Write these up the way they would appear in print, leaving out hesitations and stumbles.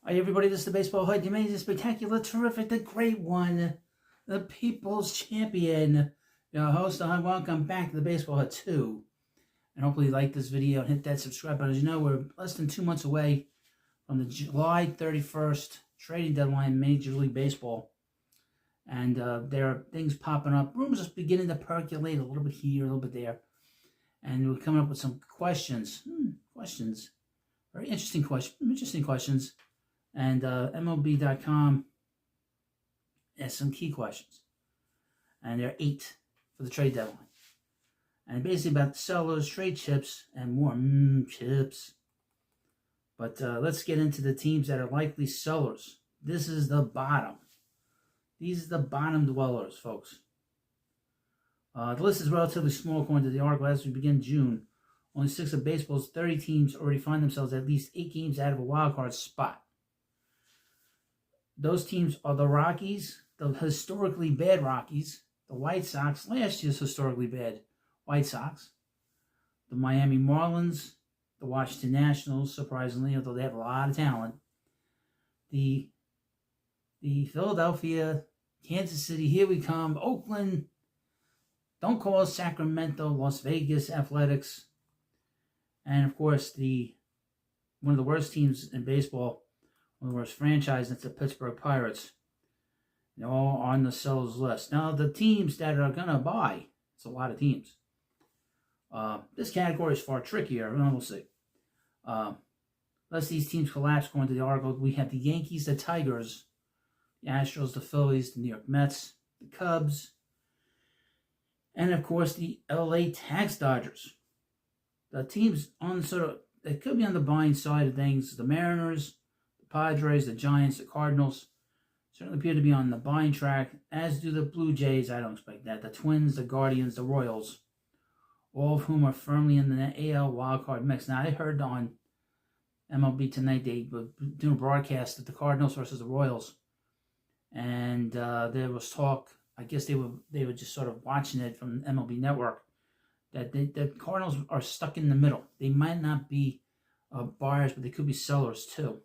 Hi everybody, this is the Baseball Hood, the amazing, spectacular, terrific, the great one, the People's Champion, your host. Welcome back to the Baseball Hood 2. And hopefully you like this video and hit that subscribe button. As you know, we're less than 2 months away from the July 31st trading deadline in Major League Baseball. And there are things popping up. Rumors are beginning to percolate a little bit here, a little bit there. And we're coming up with some questions. Very interesting questions. And MLB.com has some key questions. And there are 8 for the trade deadline. And basically about sellers, trade chips, and more chips. But let's get into the teams that are likely sellers. This is the bottom. These are the bottom dwellers, folks. The list is relatively small according to the article. As we begin June, only 6 of baseball's 30 teams already find themselves at least 8 games out of a wild card spot. Those teams are the Rockies, the historically bad Rockies, the White Sox, last year's historically bad White Sox, the Miami Marlins, the Washington Nationals, surprisingly, although they have a lot of talent, the Philadelphia, Kansas City, here we come, Oakland, don't call us Sacramento, Las Vegas Athletics, and of course one of the worst teams in baseball, one of the worst franchises, that's the Pittsburgh Pirates. They're all on the sellers list. Now, the teams that are going to buy, it's a lot of teams. This category is far trickier. We'll see. Unless these teams collapse, according to the article, we have the Yankees, the Tigers, the Astros, the Phillies, the New York Mets, the Cubs, and, of course, the LA Tax Dodgers. The teams they could be on the buying side of things. The Mariners, Padres, the Giants, the Cardinals certainly appear to be on the buying track, as do the Blue Jays. I don't expect that. The Twins, the Guardians, the Royals, all of whom are firmly in the AL wildcard mix. Now, I heard on MLB Tonight they were doing a broadcast of the Cardinals versus the Royals, and there was talk. I guess they were just sort of watching it from MLB Network, that the Cardinals are stuck in the middle. They might not be buyers, but they could be sellers too.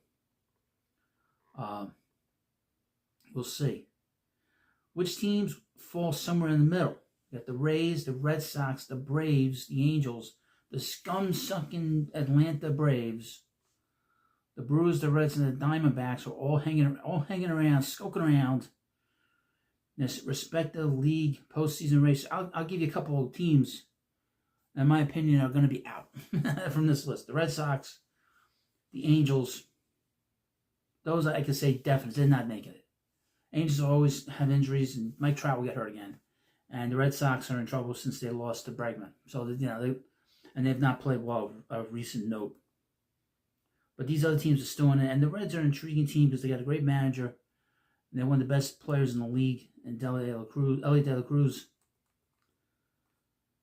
We'll see. Which teams fall somewhere in the middle? You got the Rays, the Red Sox, the Braves, the Angels, the scum-sucking Atlanta Braves, the Brewers, the Reds, and the Diamondbacks are all hanging around, skulking around in this respective league postseason race. I'll give you a couple of teams, in my opinion, are going to be out from this list. The Red Sox, the Angels. Those I could say definitely, they're not making it. Angels always have injuries, and Mike Trout will get hurt again. And the Red Sox are in trouble since they lost to Bregman. So, they've not played well of recent note. But these other teams are still in it. And the Reds are an intriguing team because they got a great manager. And they're one of the best players in the league, in Ellie De La Cruz.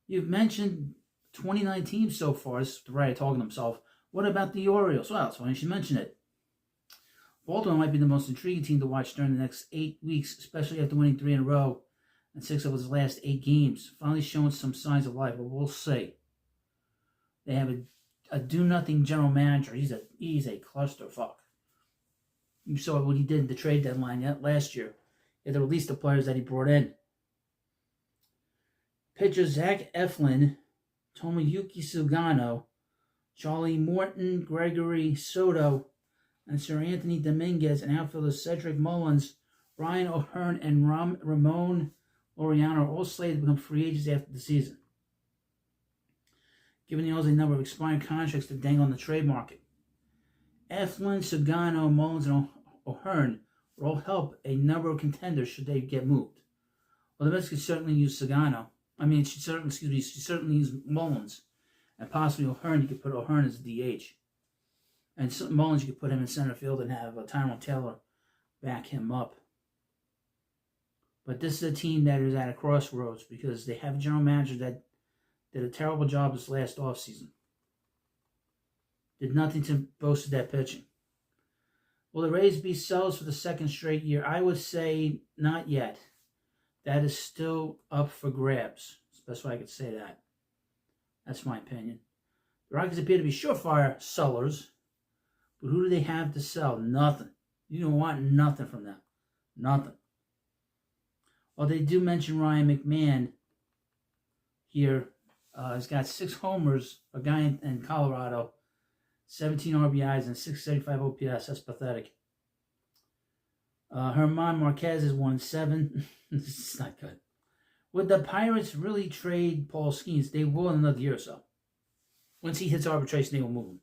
You've mentioned 29 teams so far. This is the writer talking to himself. What about the Orioles? Well, it's funny you should mention it. Baltimore might be the most intriguing team to watch during the next 8 weeks, especially after winning 3 in a row and 6 of his last 8 games. Finally showing some signs of life, but we'll see. They have a do-nothing general manager. He's a clusterfuck. You saw what he did in the trade deadline last year. He had to release the players that he brought in. Pitchers Zach Eflin, Tomoyuki Sugano, Charlie Morton, Gregory Soto, and Sir Anthony Dominguez, and outfielders Cedric Mullins, Brian O'Hearn, and Ramon Laureano are all slated to become free agents after the season, given the only number of expiring contracts to dangle on the trade market. Eflin, Sugano, Mullins, and O'Hearn will all help a number of contenders should they get moved. Well, the Mets could certainly use Sugano. Should certainly use Mullins, and possibly O'Hearn. You could put O'Hearn as a DH. And Mullins, you could put him in center field and have Tyrone Taylor back him up. But this is a team that is at a crossroads because they have a general manager that did a terrible job this last offseason. Did nothing to bolster that pitching. Will the Rays be sellers for the second straight year? I would say not yet. That is still up for grabs. That's the best way I could say that. That's my opinion. The Rockies appear to be surefire sellers, But who do they have to sell? Nothing. You don't want nothing from them. Nothing. Well, they do mention Ryan McMahon here. He's got 6 homers, a guy in Colorado, 17 RBIs, and 675 OPS. That's pathetic. Herman Marquez is 1-7. This is not good. Would the Pirates really trade Paul Skeens? They will in another year or so. Once he hits arbitration, they will move him.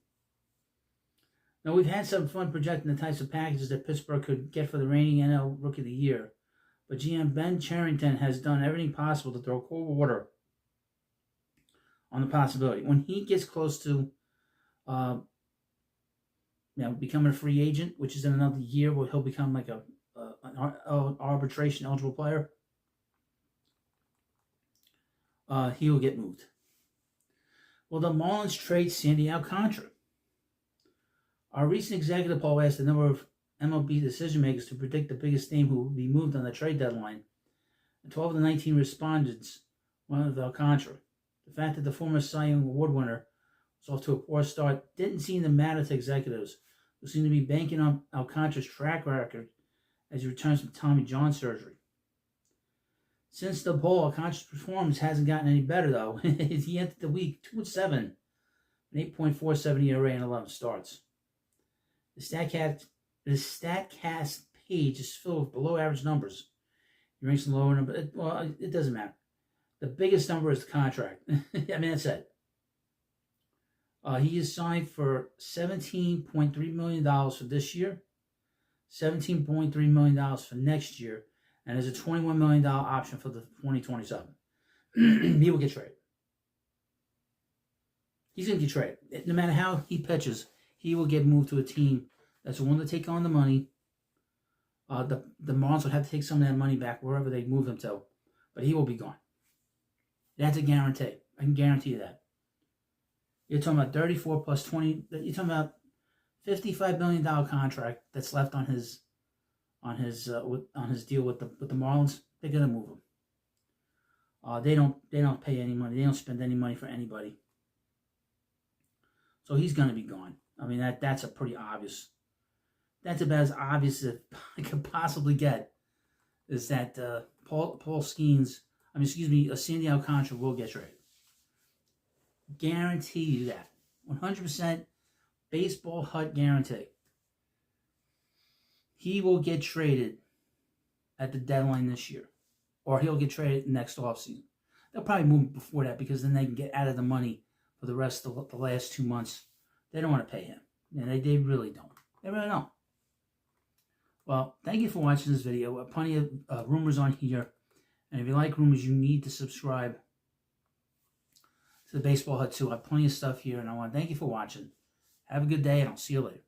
Now, we've had some fun projecting the types of packages that Pittsburgh could get for the reigning NL Rookie of the Year. But GM Ben Cherington has done everything possible to throw cold water on the possibility. When he gets close to becoming a free agent, which is in another year where he'll become like an arbitration eligible player, he will get moved. Will the Marlins trade Sandy Alcántara? Our recent executive poll asked a number of MLB decision makers to predict the biggest name who will be moved on the trade deadline. And 12 of the 19 respondents went with Alcántara. The fact that the former Cy Young Award winner was off to a poor start didn't seem to matter to executives, who seem to be banking on Alcántara's track record as he returns from Tommy John surgery. Since the poll, Alcántara's performance hasn't gotten any better, though. He entered the week 2-7, an 8.47 ERA and 11 starts. The StatCast page is filled with below-average numbers. He ranks in lower number. It doesn't matter. The biggest number is the contract. I mean, that's it. He is signed for $17.3 million for this year, $17.3 million for next year, and there's a $21 million option for the 2027. He will get traded. He's going to get traded. No matter how he pitches, he will get moved to a team that's willing to take on the money. The Marlins will have to take some of that money back wherever they move him to, but he will be gone. That's a guarantee. I can guarantee you that. You're talking about 34 plus 20. You're talking about $55 million contract that's left on his deal with the Marlins. They're gonna move him. They don't pay any money. They don't spend any money for anybody. So he's gonna be gone. I mean that's a pretty obvious. That's about as obvious as I could possibly get. Is that Paul Skeens? Sandy Alcántara will get traded. Guarantee you that. 100% baseball hut guarantee. He will get traded at the deadline this year. Or he'll get traded next offseason. They'll probably move before that because then they can get out of the money for the rest of the last 2 months. They don't want to pay him. And they really don't. They really don't. Well, thank you for watching this video. Plenty of rumors on here. And if you like rumors, you need to subscribe to the Baseball Hut too. I have plenty of stuff here, and I want to thank you for watching. Have a good day, and I'll see you later.